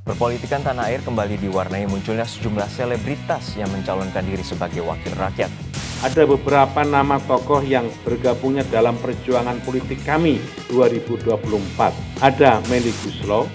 Perpolitikan tanah air kembali diwarnai munculnya sejumlah selebritas yang mencalonkan diri sebagai wakil rakyat. Ada beberapa nama tokoh yang bergabungnya dalam perjuangan politik kami 2024. Ada Melly Goeslaw.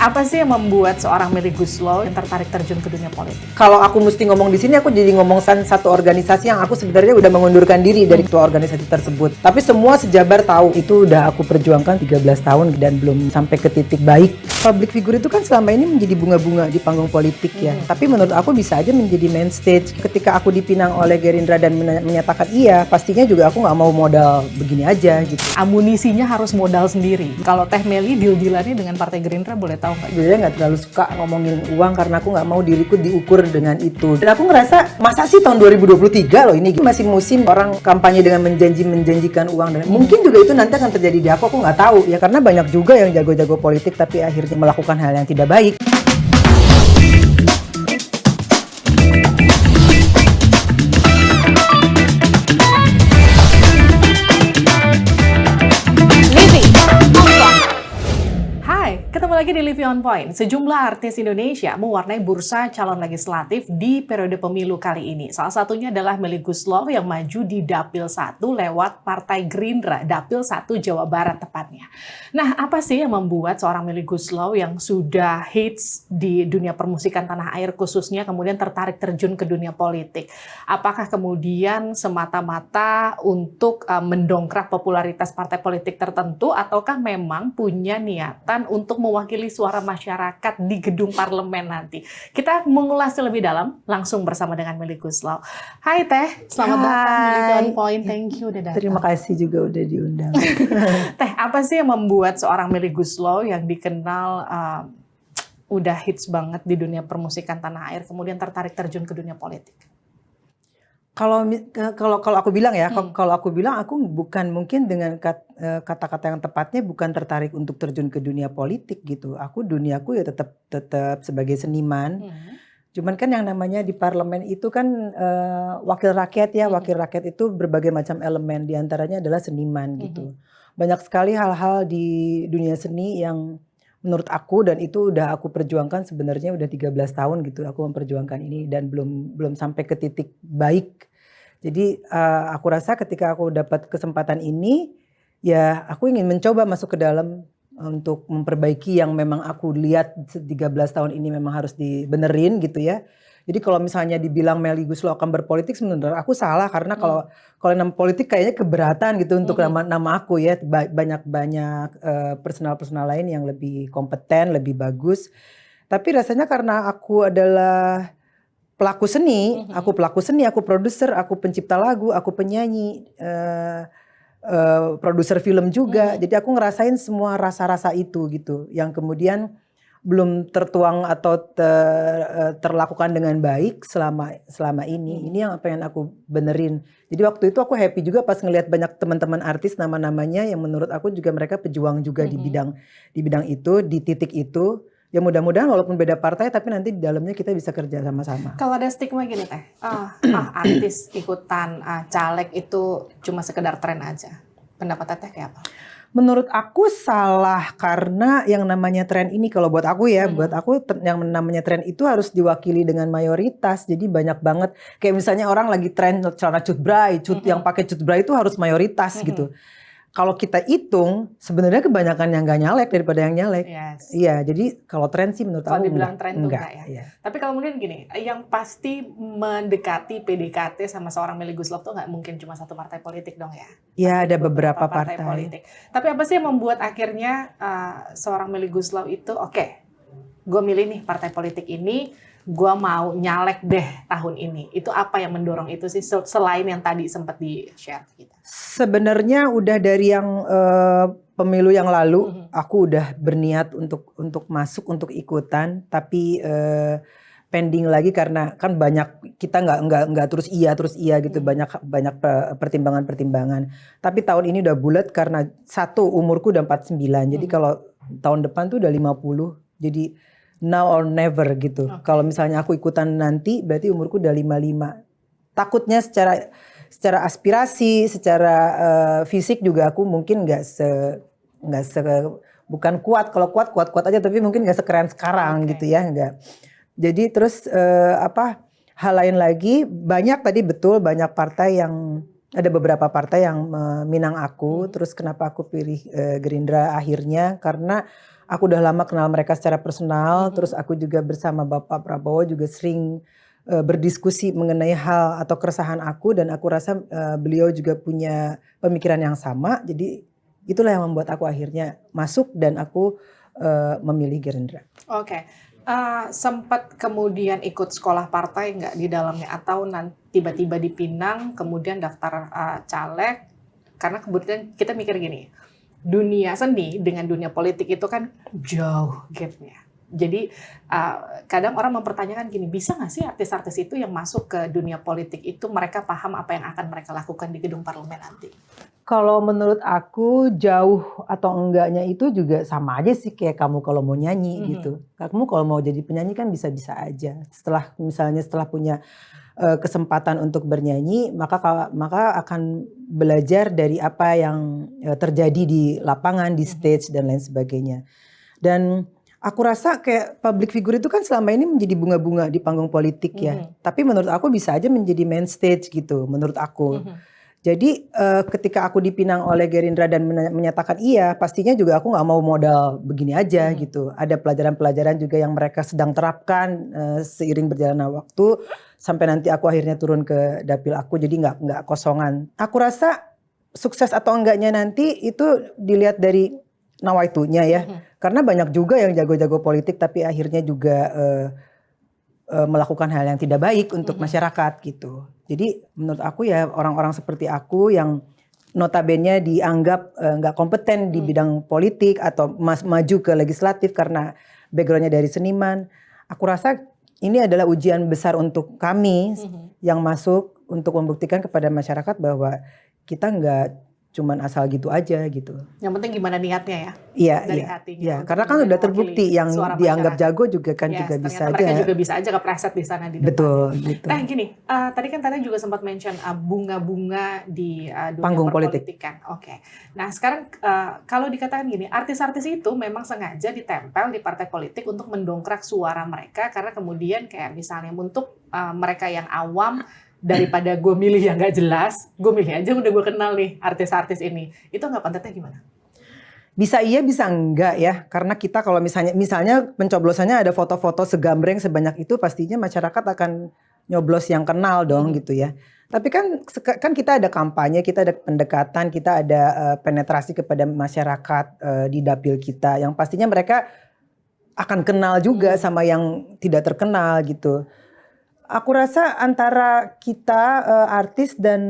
Apa sih yang membuat seorang Melly Goeslaw yang tertarik terjun ke dunia politik? Kalau aku mesti ngomong di sini, aku jadi ngomong satu organisasi yang aku sebenarnya udah mengundurkan diri dari ketua organisasi tersebut. Tapi semua sejabar tahu itu udah aku perjuangkan 13 tahun dan belum sampai ke titik baik. Public figure itu kan selama ini menjadi bunga-bunga di panggung politik ya. Tapi menurut aku bisa aja menjadi main stage. Ketika aku dipinang oleh Gerindra dan menyatakan iya, pastinya juga aku nggak mau modal begini aja gitu. Amunisinya harus modal sendiri. Kalau Teh Melly deal-dealannya dengan Partai Gerindra boleh tahu nggak? Sebenarnya nggak terlalu suka ngomongin uang karena aku nggak mau diriku diukur dengan itu. Dan aku ngerasa masa sih tahun 2023 loh ini masih musim orang kampanye dengan menjanjikan uang dan mungkin juga itu nanti akan terjadi di aku nggak tahu ya karena banyak juga yang jago-jago politik tapi akhirnya melakukan hal yang tidak baik. Ketemu lagi di Living On Point. Sejumlah artis Indonesia mewarnai bursa calon legislatif di periode pemilu kali ini. Salah satunya adalah Melly Goeslaw yang maju di Dapil 1 lewat Partai Gerindra, Dapil 1 Jawa Barat tepatnya. Nah, apa sih yang membuat seorang Melly Goeslaw yang sudah hits di dunia permusikan tanah air khususnya kemudian tertarik terjun ke dunia politik? Apakah kemudian semata-mata untuk mendongkrak popularitas partai politik tertentu ataukah memang punya niatan untuk mewakili suara masyarakat di gedung parlemen nanti? Kita mengulasnya lebih dalam langsung bersama dengan Melly Goeslaw. Hai Teh, selamat datang di Living On Point. Thank you udah datang. Terima kasih juga udah diundang. Teh, apa sih yang membuat seorang Melly Goeslaw yang dikenal udah hits banget di dunia permusikan tanah air kemudian tertarik terjun ke dunia politik? Kalau aku bilang ya, kalau aku bilang aku bukan mungkin dengan kata-kata yang tepatnya bukan tertarik untuk terjun ke dunia politik gitu. Duniaku ya tetap sebagai seniman. Cuman kan yang namanya di parlemen itu kan wakil rakyat ya, wakil rakyat itu berbagai macam elemen, diantaranya adalah seniman gitu. Banyak sekali hal-hal di dunia seni yang menurut aku dan itu udah aku perjuangkan sebenarnya udah 13 tahun gitu aku memperjuangkan ini dan belum sampai ke titik baik. Jadi aku rasa ketika aku dapat kesempatan ini ya aku ingin mencoba masuk ke dalam untuk memperbaiki yang memang aku lihat 13 tahun ini memang harus dibenerin gitu ya. Jadi kalau misalnya dibilang Melly Goeslaw akan berpolitik menurut aku salah karena kalau nama politik kayaknya keberatan gitu untuk nama aku ya banyak personal lain yang lebih kompeten, lebih bagus. Tapi rasanya karena aku adalah pelaku seni, aku produser, aku pencipta lagu, aku penyanyi, produser film juga. Jadi aku ngerasain semua rasa-rasa itu gitu yang kemudian belum tertuang atau terlakukan dengan baik selama ini. Ini yang pengen aku benerin. Jadi waktu itu aku happy juga pas ngelihat banyak teman-teman artis nama-namanya yang menurut aku juga mereka pejuang juga di bidang itu, di titik itu. Ya mudah-mudahan walaupun beda partai tapi nanti di dalamnya kita bisa kerja sama-sama. Kalau ada stigma gini Teh, artis ikutan caleg itu cuma sekedar tren aja. Pendapat Teh kayak apa? Menurut aku salah karena yang namanya tren ini kalau buat aku ya, buat aku yang namanya tren itu harus diwakili dengan mayoritas. Jadi banyak banget kayak misalnya orang lagi tren celana cutbray, yang pakai cutbray itu harus mayoritas gitu. Kalau kita hitung sebenarnya kebanyakan yang gak nyalek daripada yang nyalek. Iya, jadi kalau tren sih menurut aku kalau dibilang tren tuh enggak ya. Iya. Tapi kalau mungkin gini, yang pasti mendekati PDKT sama seorang Melly Goeslaw tuh nggak mungkin cuma satu partai politik dong ya. Iya, ada beberapa partai politik. Tapi apa sih yang membuat akhirnya seorang Melly Goeslaw itu oke, gue milih nih partai politik ini, gue mau nyalek deh tahun ini. Itu apa yang mendorong itu sih selain yang tadi sempat di-share kita? Sebenarnya udah dari yang pemilu yang lalu aku udah berniat untuk masuk untuk ikutan tapi pending lagi karena kan banyak kita nggak terus iya gitu banyak pertimbangan. Tapi tahun ini udah bulat karena satu umurku udah 49. Jadi kalau tahun depan tuh udah 50. Jadi now or never gitu. Kalau misalnya aku ikutan nanti berarti umurku udah 55. Takutnya secara aspirasi, secara fisik juga aku mungkin nggak se bukan kuat. Kalau kuat aja, tapi mungkin nggak sekeren sekarang gitu ya, nggak. Jadi terus hal lain lagi, banyak tadi betul banyak partai yang ada beberapa partai yang meminang aku. Terus kenapa aku pilih Gerindra akhirnya karena aku udah lama kenal mereka secara personal. Terus aku juga bersama Bapak Prabowo juga sering berdiskusi mengenai hal atau keresahan aku, dan aku rasa beliau juga punya pemikiran yang sama. Jadi itulah yang membuat aku akhirnya masuk dan aku memilih Gerindra. Oke. Sempat kemudian ikut sekolah partai nggak di dalamnya, atau nanti tiba-tiba dipinang kemudian daftar caleg? Karena kemudian kita mikir gini, dunia seni dengan dunia politik itu kan jauh gapnya. Jadi kadang orang mempertanyakan gini, bisa nggak sih artis-artis itu yang masuk ke dunia politik itu mereka paham apa yang akan mereka lakukan di gedung parlemen nanti? Kalau menurut aku jauh atau enggaknya itu juga sama aja sih kayak kamu kalau mau nyanyi gitu. Kamu kalau mau jadi penyanyi kan bisa-bisa aja. Setelah punya kesempatan untuk bernyanyi, maka akan belajar dari apa yang terjadi di lapangan, di stage dan lain sebagainya. Dan aku rasa kayak public figure itu kan selama ini menjadi bunga-bunga di panggung politik ya. Tapi menurut aku bisa aja menjadi main stage gitu menurut aku. Jadi ketika aku dipinang oleh Gerindra dan menyatakan iya, pastinya juga aku gak mau modal begini aja gitu. Ada pelajaran-pelajaran juga yang mereka sedang terapkan seiring berjalannya waktu. Sampai nanti aku akhirnya turun ke dapil aku, jadi gak kosongan. Aku rasa sukses atau enggaknya nanti itu dilihat dari nawaitunya ya. Karena banyak juga yang jago-jago politik tapi akhirnya juga melakukan hal yang tidak baik untuk masyarakat gitu. Jadi menurut aku ya orang-orang seperti aku yang notabene dianggap nggak kompeten di bidang politik atau maju ke legislatif karena backgroundnya dari seniman. Aku rasa ini adalah ujian besar untuk kami yang masuk untuk membuktikan kepada masyarakat bahwa kita nggak cuman asal gitu aja gitu. Yang penting gimana niatnya ya. Iya, dari iya. hatinya. Iya, karena kan udah terbukti yang dianggap jago juga kan juga bisa aja. Mereka juga bisa aja kepreset di sana di depan. Betul, gitu. Nah gini, tadi kan Tata juga sempat mention bunga-bunga di dunia Panggung politik. perpolitikan. Oke. Nah sekarang kalau dikatakan gini, artis-artis itu memang sengaja ditempel di partai politik untuk mendongkrak suara mereka, karena kemudian kayak misalnya untuk mereka yang awam, daripada gue milih yang gak jelas, gue milih aja udah gue kenal nih artis-artis ini. Itu nggak kontennya gimana? Bisa iya bisa enggak ya, karena kita kalau misalnya pencoblosannya ada foto-foto segambreng sebanyak itu, pastinya masyarakat akan nyoblos yang kenal dong gitu ya. Tapi kan kita ada kampanye, kita ada pendekatan, kita ada penetrasi kepada masyarakat di dapil kita, yang pastinya mereka akan kenal juga sama yang tidak terkenal gitu. Aku rasa antara kita artis dan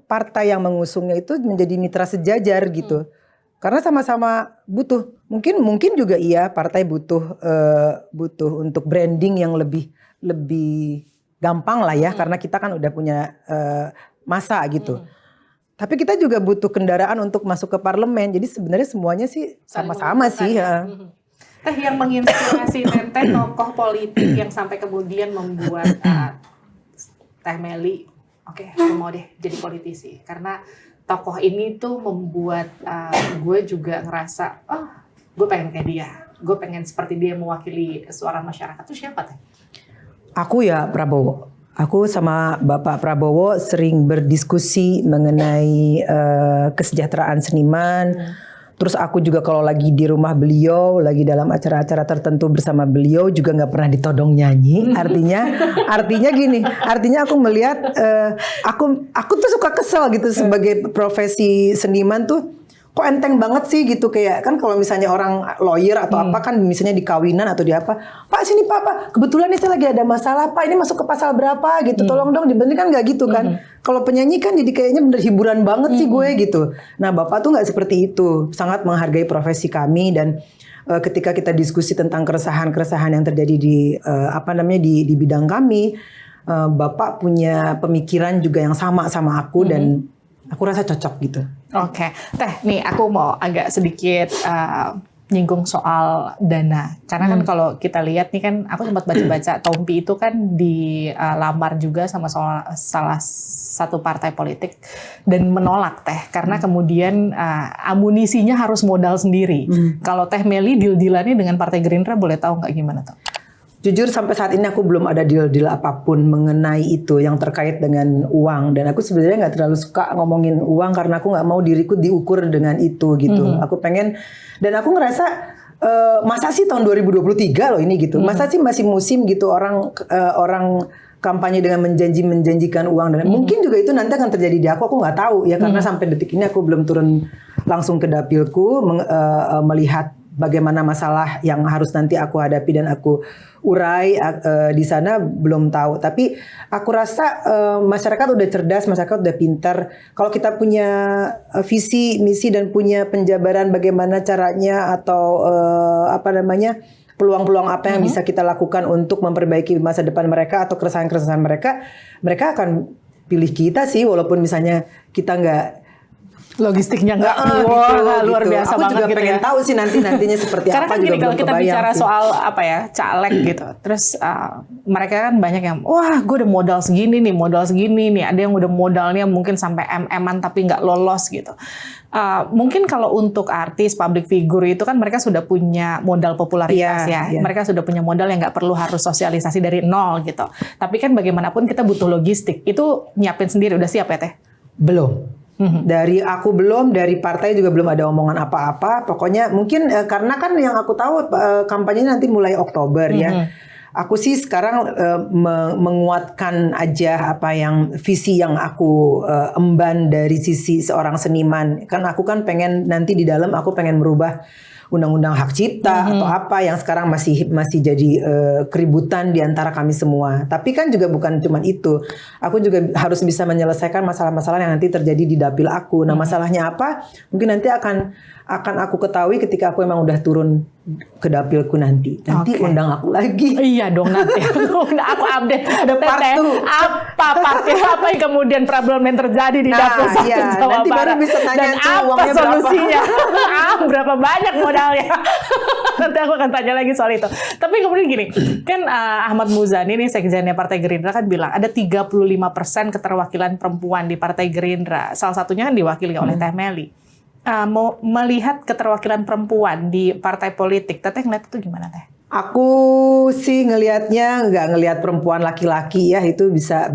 partai yang mengusungnya itu menjadi mitra sejajar gitu. Karena sama-sama butuh. Mungkin juga iya partai butuh untuk branding yang lebih gampang lah ya, karena kita kan udah punya masa gitu. Tapi kita juga butuh kendaraan untuk masuk ke parlemen. Jadi sebenarnya semuanya sih sama-sama sih. Teh yang menginspirasi Teteh tokoh politik yang sampai kemudian membuat Teh Meli, oke, aku mau deh jadi politisi. Karena tokoh ini tuh membuat gue juga ngerasa, oh gue pengen kayak dia. Gue pengen seperti dia mewakili suara masyarakat. Itu siapa Teh? Aku ya Prabowo. Aku sama Bapak Prabowo sering berdiskusi mengenai kesejahteraan seniman. Terus aku juga kalau lagi di rumah beliau, lagi dalam acara-acara tertentu bersama beliau juga nggak pernah ditodong nyanyi. Artinya aku melihat aku tuh suka kesel gitu sebagai profesi seniman tuh. Kok enteng banget sih gitu, kayak kan kalau misalnya orang lawyer atau apa kan misalnya di kawinan atau di apa, Pak sini Pak, kebetulan nih saya lagi ada masalah Pak, ini masuk ke pasal berapa gitu, tolong dong dibenerin, kan nggak gitu kan. Kalau penyanyi kan jadi kayaknya bener hiburan banget sih gue gitu. Nah Bapak tuh nggak seperti itu, sangat menghargai profesi kami, dan ketika kita diskusi tentang keresahan-keresahan yang terjadi di bidang kami, Bapak punya pemikiran juga yang sama aku dan aku rasa cocok gitu. Oke, Teh, nih aku mau agak sedikit nyinggung soal dana. Karena kan kalau kita lihat nih kan, aku sempat baca-baca Tompi itu kan dilamar juga sama salah satu partai politik dan menolak Teh karena kemudian amunisinya harus modal sendiri. Kalau Teh Meli deal-dealannya dengan Partai Gerindra, boleh tahu nggak gimana tuh? Jujur sampai saat ini aku belum ada deal-deal apapun mengenai itu yang terkait dengan uang, dan aku sebenarnya nggak terlalu suka ngomongin uang karena aku nggak mau diriku diukur dengan itu gitu. Aku pengen, dan aku ngerasa masa sih tahun 2023 loh ini gitu, masa sih masih musim gitu orang kampanye dengan menjanjikan uang, dan mungkin juga itu nanti akan terjadi di aku nggak tahu ya, karena sampai detik ini aku belum turun langsung ke dapilku melihat bagaimana masalah yang harus nanti aku hadapi dan aku urai di sana, belum tahu. Tapi aku rasa masyarakat udah cerdas, masyarakat udah pintar. Kalau kita punya visi, misi dan punya penjabaran bagaimana caranya atau peluang-peluang apa yang bisa kita lakukan untuk memperbaiki masa depan mereka atau keresahan-keresahan mereka, mereka akan pilih kita sih, walaupun misalnya kita nggak logistiknya nggak luar biasa aku banget juga gitu pengen ya. tahu sih nantinya seperti Karena apa kan juga gini, kalau belum kita kebayang bicara sih. soal caleg gitu, terus mereka kan banyak yang wah gue udah modal segini nih, ada yang udah modalnya mungkin sampai MM-an tapi nggak lolos gitu. Mungkin kalau untuk artis, public figure itu kan mereka sudah punya modal popularitas ya. Mereka sudah punya modal yang nggak perlu harus sosialisasi dari nol gitu. Tapi kan bagaimanapun kita butuh logistik. Itu nyiapin sendiri, udah siap ya Teh? Belum. Dari aku belum, dari partai juga belum ada omongan apa-apa. Pokoknya mungkin karena kan yang aku tahu kampanyenya nanti mulai Oktober ya. Aku sih sekarang menguatkan aja apa yang visi yang aku emban dari sisi seorang seniman. Kan aku kan pengen nanti di dalam aku pengen merubah undang-undang hak cipta atau apa yang sekarang masih jadi keributan di antara kami semua. Tapi kan juga bukan cuma itu. Aku juga harus bisa menyelesaikan masalah-masalah yang nanti terjadi di dapil aku. Nah, masalahnya apa? Mungkin nanti akan aku ketahui ketika aku memang udah turun ke dapilku nanti. Nanti undang aku lagi. Iya dong nanti. Aku update. Ada part 2. Apa yang kemudian problem yang terjadi di dapil satu Jawa nanti Barat. baru bisa tanya Dan tuh apa uangnya solusinya. Berapa banyak modalnya. Nanti aku akan tanya lagi soal itu. Tapi kemudian gini. Kan Ahmad Muzani nih sekjennya Partai Gerindra kan bilang ada 35% keterwakilan perempuan di Partai Gerindra. Salah satunya kan diwakili oleh Teh Meli. Mau melihat keterwakilan perempuan di partai politik, Teteh ngeliat itu gimana Teh? Aku sih ngelihatnya nggak ngelihat perempuan laki-laki ya, itu bisa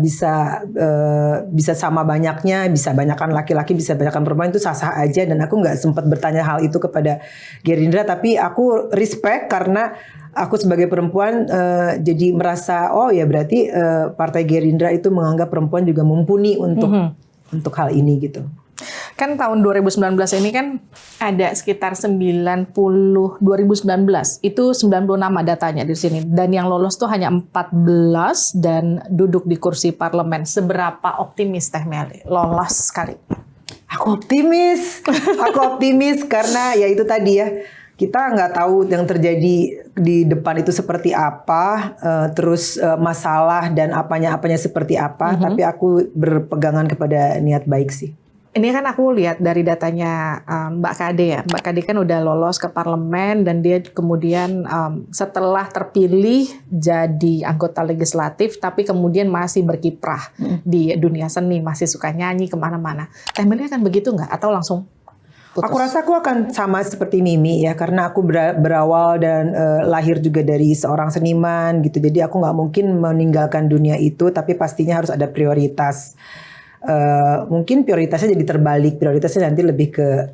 sama banyaknya, bisa banyakan laki-laki, bisa banyakan perempuan, itu sah-sah aja, dan aku nggak sempat bertanya hal itu kepada Gerindra, tapi aku respect karena aku sebagai perempuan jadi merasa oh ya berarti Partai Gerindra itu menganggap perempuan juga mumpuni untuk hal ini gitu. Kan tahun 2019 ini kan ada sekitar 2019 itu 96 datanya di sini, dan yang lolos tuh hanya 14 dan duduk di kursi parlemen. Seberapa optimis Teh Meli lolos sekali? Aku optimis karena ya itu tadi ya, kita nggak tahu yang terjadi di depan itu seperti apa, terus masalah dan apanya seperti apa, tapi aku berpegangan kepada niat baik sih. Ini kan aku lihat dari datanya Mbak Kade ya. Mbak Kade kan udah lolos ke parlemen dan dia kemudian setelah terpilih jadi anggota legislatif, tapi kemudian masih berkiprah di dunia seni, masih suka nyanyi kemana-mana. Teh Meli akan begitu nggak? Atau langsung putus? Aku rasa aku akan sama seperti Mimi ya, karena aku berawal dan lahir juga dari seorang seniman gitu. Jadi aku nggak mungkin meninggalkan dunia itu, tapi pastinya harus ada prioritas. Mungkin prioritasnya jadi terbalik, prioritasnya nanti lebih ke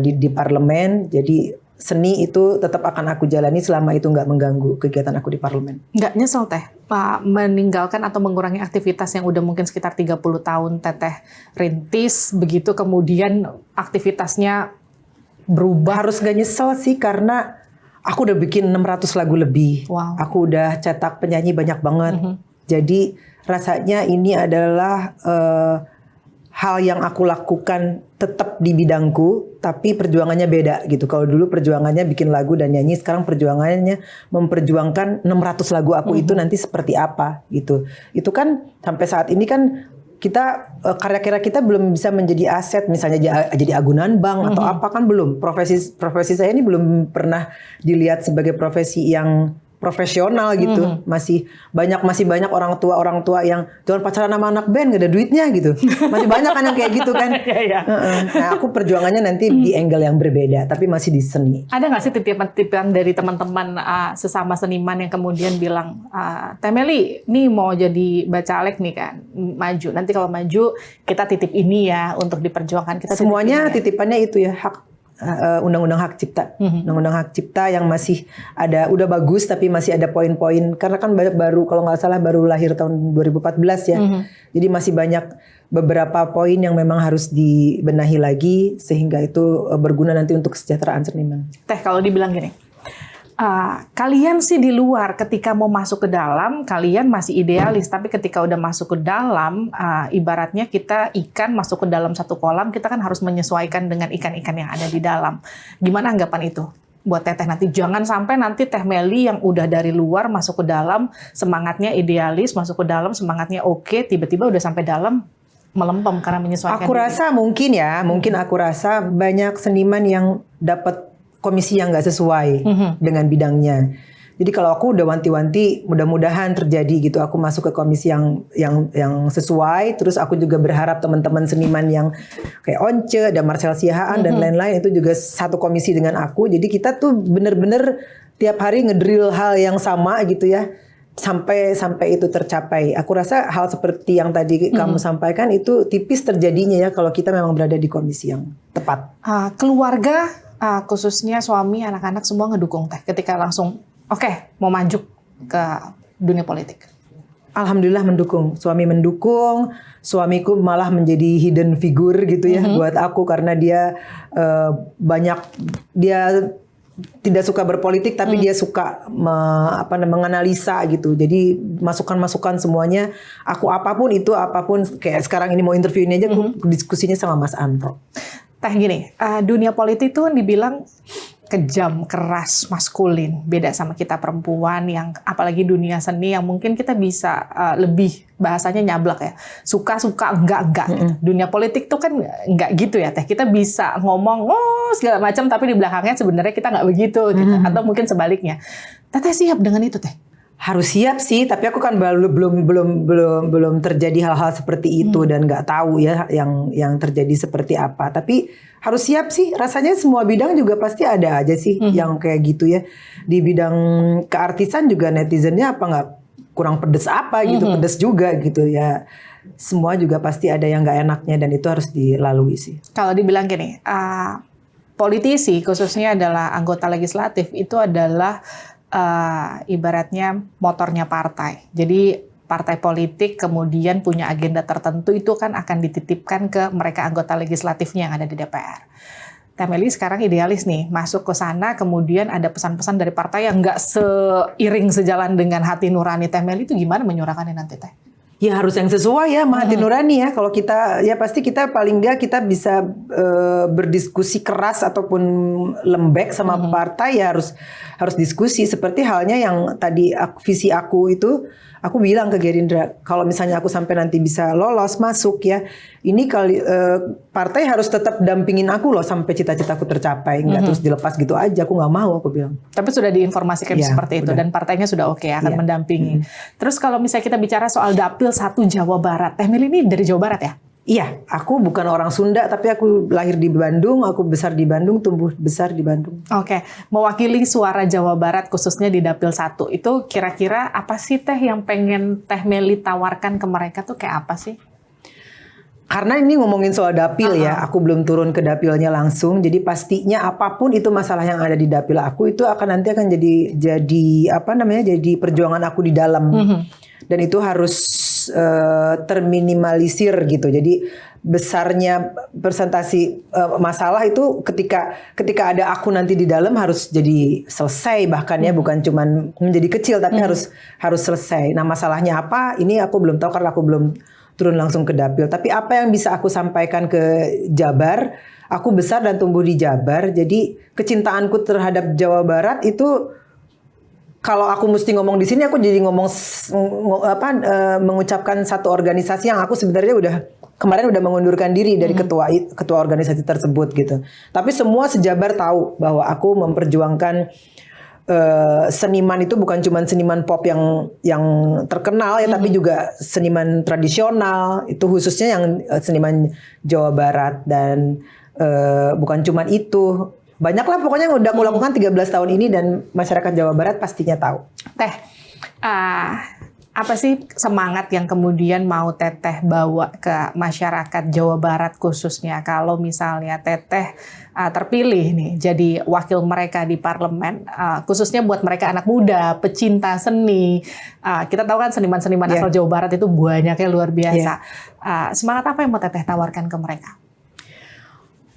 di parlemen. Jadi seni itu tetap akan aku jalani selama itu nggak mengganggu kegiatan aku di parlemen. Nggak nyesel Teh Pak meninggalkan atau mengurangi aktivitas yang udah mungkin sekitar 30 tahun Teteh rintis, begitu kemudian aktivitasnya berubah? Harus gak nyesel sih, karena aku udah bikin 600 lagu lebih. Wow. Aku udah cetak penyanyi banyak banget. Jadi rasanya ini adalah hal yang aku lakukan tetap di bidangku, tapi perjuangannya beda gitu. Kalau dulu perjuangannya bikin lagu dan nyanyi, sekarang perjuangannya memperjuangkan 600 lagu aku itu nanti seperti apa gitu. Itu kan sampai saat ini kan karya-karya kita belum bisa menjadi aset, misalnya jadi agunan bank atau apa, kan belum. Profesi saya ini belum pernah dilihat sebagai profesi yang profesional gitu. Masih banyak orang tua yang jangan pacaran sama anak band, gak ada duitnya gitu. Masih banyak kan yang kayak gitu kan. Nah, aku perjuangannya nanti di angle yang berbeda, tapi masih di seni. Ada nggak sih titipan-titipan dari teman-teman sesama seniman yang kemudian bilang, Teh Meli, nih mau jadi bacalek nih kan, maju. Nanti kalau maju kita titip ini ya untuk diperjuangkan. Kita semuanya titipannya itu ya, undang-undang hak cipta, undang-undang hak cipta yang masih ada, udah bagus tapi masih ada poin-poin, karena kan baru, kalau nggak salah baru lahir tahun 2014 ya, jadi masih banyak beberapa poin yang memang harus dibenahi lagi sehingga itu berguna nanti untuk kesejahteraan seniman. Teh, kalau dibilang gini, kalian sih di luar ketika mau masuk ke dalam kalian masih idealis, tapi ketika udah masuk ke dalam, ibaratnya kita ikan masuk ke dalam satu kolam, kita kan harus menyesuaikan dengan ikan-ikan yang ada di dalam. Gimana anggapan itu buat Teteh nanti? Jangan sampai nanti Teh Meli yang udah dari luar masuk ke dalam, semangatnya idealis, masuk ke dalam semangatnya oke, tiba-tiba udah sampai dalam melempem karena menyesuaikan. Aku rasa mungkin aku rasa banyak seniman yang dapat komisi yang nggak sesuai dengan bidangnya. Jadi kalau aku udah wanti-wanti, mudah-mudahan terjadi gitu. Aku masuk ke komisi yang sesuai. Terus aku juga berharap teman-teman seniman yang kayak Once, ada Marcel Siahaan dan lain-lain itu juga satu komisi dengan aku. Jadi kita tuh bener-bener tiap hari ngedrill hal yang sama gitu ya. Sampai itu tercapai. Aku rasa hal seperti yang tadi kamu sampaikan itu tipis terjadinya ya kalau kita memang berada di komisi yang tepat. Keluarga, khususnya suami, anak-anak semua ngedukung Teh ketika langsung mau maju ke dunia politik. Alhamdulillah mendukung. Suami mendukung. Suamiku malah menjadi hidden figure gitu ya buat aku, karena dia dia tidak suka berpolitik tapi dia suka menganalisa gitu. Jadi masukan-masukan semuanya, apapun kayak sekarang ini mau interview ini aja aku diskusinya sama Mas Andro. Teh gini, dunia politik itu kan dibilang kejam, keras, maskulin. Beda sama kita perempuan yang apalagi dunia seni yang mungkin kita bisa lebih bahasanya nyablak ya. Suka-suka, enggak gitu. Dunia politik tuh kan enggak gitu ya Teh. Kita bisa ngomong segala macam tapi di belakangnya sebenarnya kita enggak begitu gitu. Atau mungkin sebaliknya. Teteh siap dengan itu Teh? Harus siap sih, tapi aku kan belum terjadi hal-hal seperti itu dan nggak tahu ya yang terjadi seperti apa. Tapi harus siap sih. Rasanya semua bidang juga pasti ada aja sih yang kayak gitu ya. Di bidang keartisan juga netizennya apa nggak kurang pedes apa gitu, pedes juga gitu ya. Semua juga pasti ada yang nggak enaknya dan itu harus dilalui sih. Kalau dibilang gini, politisi khususnya adalah anggota legislatif itu adalah ibaratnya motornya partai. Jadi partai politik kemudian punya agenda tertentu itu kan akan dititipkan ke mereka anggota legislatifnya yang ada di DPR. Teh Meli sekarang idealis nih, masuk ke sana kemudian ada pesan-pesan dari partai yang nggak seiring sejalan dengan hati nurani Teh Meli, itu gimana menyuarakannya nanti Teh? Ya harus yang sesuai ya sama hati nurani ya. Kalau kita ya pasti kita paling nggak kita bisa berdiskusi keras ataupun lembek sama partai ya harus diskusi. Seperti halnya yang tadi visi aku itu, aku bilang ke Gerindra, kalau misalnya aku sampai nanti bisa lolos masuk ya, ini kali partai harus tetap dampingin aku loh sampai cita-citaku tercapai, nggak terus dilepas gitu aja. Aku nggak mau, aku bilang. Tapi sudah diinformasikan seperti itu dan partainya sudah oke akan mendampingi. Terus kalau misalnya kita bicara soal dapil 1 Jawa Barat, Teh Meli ini dari Jawa Barat ya? Iya, aku bukan orang Sunda, tapi aku lahir di Bandung, aku besar di Bandung, tumbuh besar di Bandung. Oke, mewakili suara Jawa Barat khususnya di Dapil 1, itu kira-kira apa sih Teh yang pengen Teh Meli tawarkan ke mereka tuh kayak apa sih? Karena ini ngomongin soal dapil ya, aku belum turun ke dapilnya langsung, jadi pastinya apapun itu masalah yang ada di dapil aku itu nanti akan jadi perjuangan aku di dalam, dan itu harus terminimalisir gitu. Jadi besarnya persentasi masalah itu ketika ada aku nanti di dalam harus jadi selesai, bahkan ya bukan cuman menjadi kecil tapi harus selesai. Nah masalahnya apa? Ini aku belum tahu karena aku belum turun langsung ke dapil. Tapi apa yang bisa aku sampaikan ke Jabar? Aku besar dan tumbuh di Jabar, jadi kecintaanku terhadap Jawa Barat itu kalau aku mesti ngomong di sini, aku jadi mengucapkan satu organisasi yang aku sebenarnya kemarin udah mengundurkan diri dari ketua organisasi tersebut gitu. Tapi semua sejabar tahu bahwa aku memperjuangkan seniman itu bukan cuma seniman pop yang terkenal ya, tapi juga seniman tradisional, itu khususnya yang seniman Jawa Barat, dan bukan cuma itu. Banyaklah pokoknya yang udah aku lakukan 13 tahun ini, dan masyarakat Jawa Barat pastinya tahu. Teh, apa sih semangat yang kemudian mau Teteh bawa ke masyarakat Jawa Barat khususnya kalau misalnya Teteh terpilih nih jadi wakil mereka di parlemen, khususnya buat mereka anak muda, pecinta seni. Kita tahu kan seniman-seniman asal Jawa Barat itu banyaknya luar biasa. Semangat apa yang mau Teteh tawarkan ke mereka?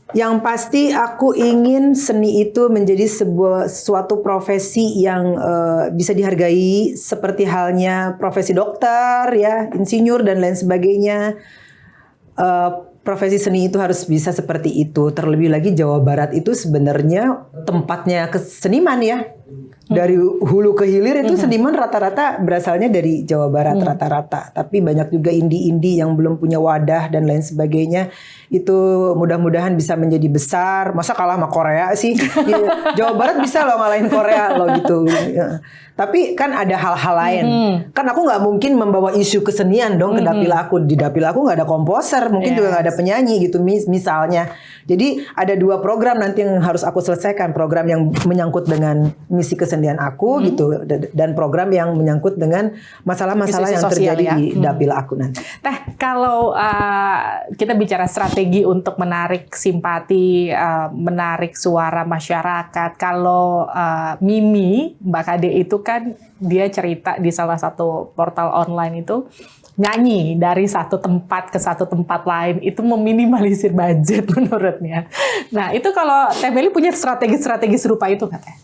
Yang pasti aku ingin seni itu menjadi suatu profesi yang bisa dihargai, seperti halnya profesi dokter, ya, insinyur dan lain sebagainya. Profesi seni itu harus bisa seperti itu. Terlebih lagi Jawa Barat itu sebenarnya tempatnya seniman ya. Dari hulu ke hilir itu seniman rata-rata berasalnya dari Jawa Barat rata-rata. Tapi banyak juga indie-indie yang belum punya wadah dan lain sebagainya. Itu mudah-mudahan bisa menjadi besar. Masa kalah sama Korea sih? Jawa Barat bisa loh ngalahin Korea loh gitu. Tapi kan ada hal-hal lain. Kan aku nggak mungkin membawa isu kesenian dong ke dapil aku. Di dapil aku nggak ada komposer, mungkin juga nggak ada penyanyi gitu misalnya. Jadi ada 2 program nanti yang harus aku selesaikan. Program yang menyangkut dengan misi kesenian aku gitu, dan program yang menyangkut dengan masalah-masalah yang terjadi di dapil aku nanti. Teh, kalau kita bicara strategi untuk menarik simpati, menarik suara masyarakat, kalau Mimi, Mbak Kade itu kan dia cerita di salah satu portal online itu nyanyi dari satu tempat ke satu tempat lain, itu meminimalisir budget menurutnya. Nah itu kalau Teh Meli punya strategi-strategi serupa itu nggak Teh?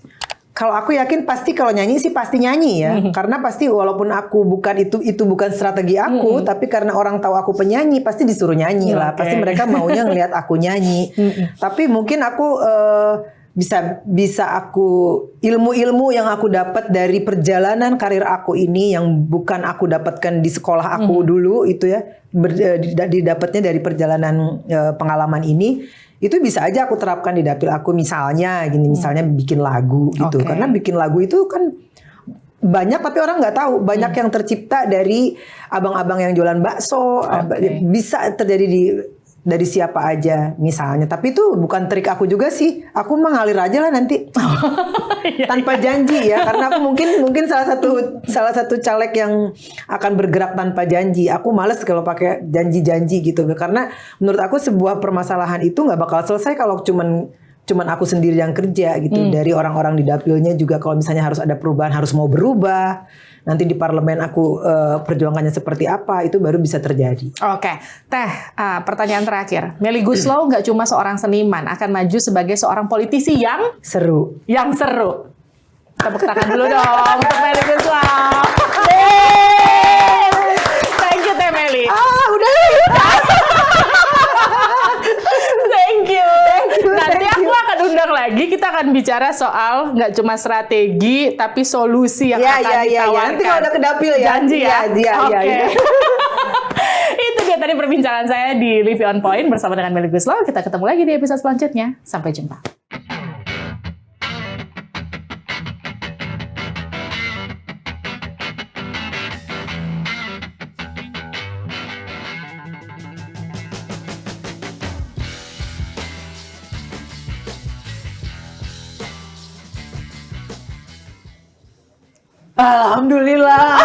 Kalau aku yakin pasti kalau nyanyi sih pasti nyanyi ya. Karena pasti walaupun aku bukan itu bukan strategi aku, tapi karena orang tahu aku penyanyi pasti disuruh nyanyi lah. Pasti mereka maunya ngelihat aku nyanyi. Tapi mungkin aku bisa aku ilmu-ilmu yang aku dapat dari perjalanan karir aku ini yang bukan aku dapatkan di sekolah aku dulu itu ya, didapatnya dari perjalanan pengalaman ini. Itu bisa aja aku terapkan di dapil aku, misalnya bikin lagu gitu. Karena bikin lagu itu kan banyak tapi orang nggak tahu, banyak yang tercipta dari abang-abang yang jualan bakso, bisa terjadi dari siapa aja misalnya. Tapi itu bukan trik aku juga sih, aku mengalir aja lah nanti tanpa janji ya, karena aku mungkin salah satu caleg yang akan bergerak tanpa janji. Aku males kalau pakai janji-janji gitu, karena menurut aku sebuah permasalahan itu nggak bakal selesai kalau cuman aku sendiri yang kerja gitu. Dari orang-orang di dapilnya juga kalau misalnya harus ada perubahan, harus mau berubah. Nanti di parlemen aku perjuangannya seperti apa, itu baru bisa terjadi. Oke, Teh, pertanyaan terakhir. Melly Goeslaw nggak cuma seorang seniman, akan maju sebagai seorang politisi yang seru. Tepuk tangan dulu dong untuk Melly Goeslaw. Thank you Teh Meli. Udah. Thank you. Nanti aku akan undang lagi, kita akan bicara soal nggak cuma strategi tapi solusi yang akan ditawarkan. Nanti kalau udah ke dapil ya. Janji ya. Oke. Itu dia tadi perbincangan saya di Livy on Point bersama dengan Melly Goeslaw. Kita ketemu lagi di episode selanjutnya. Sampai jumpa. Alhamdulillah.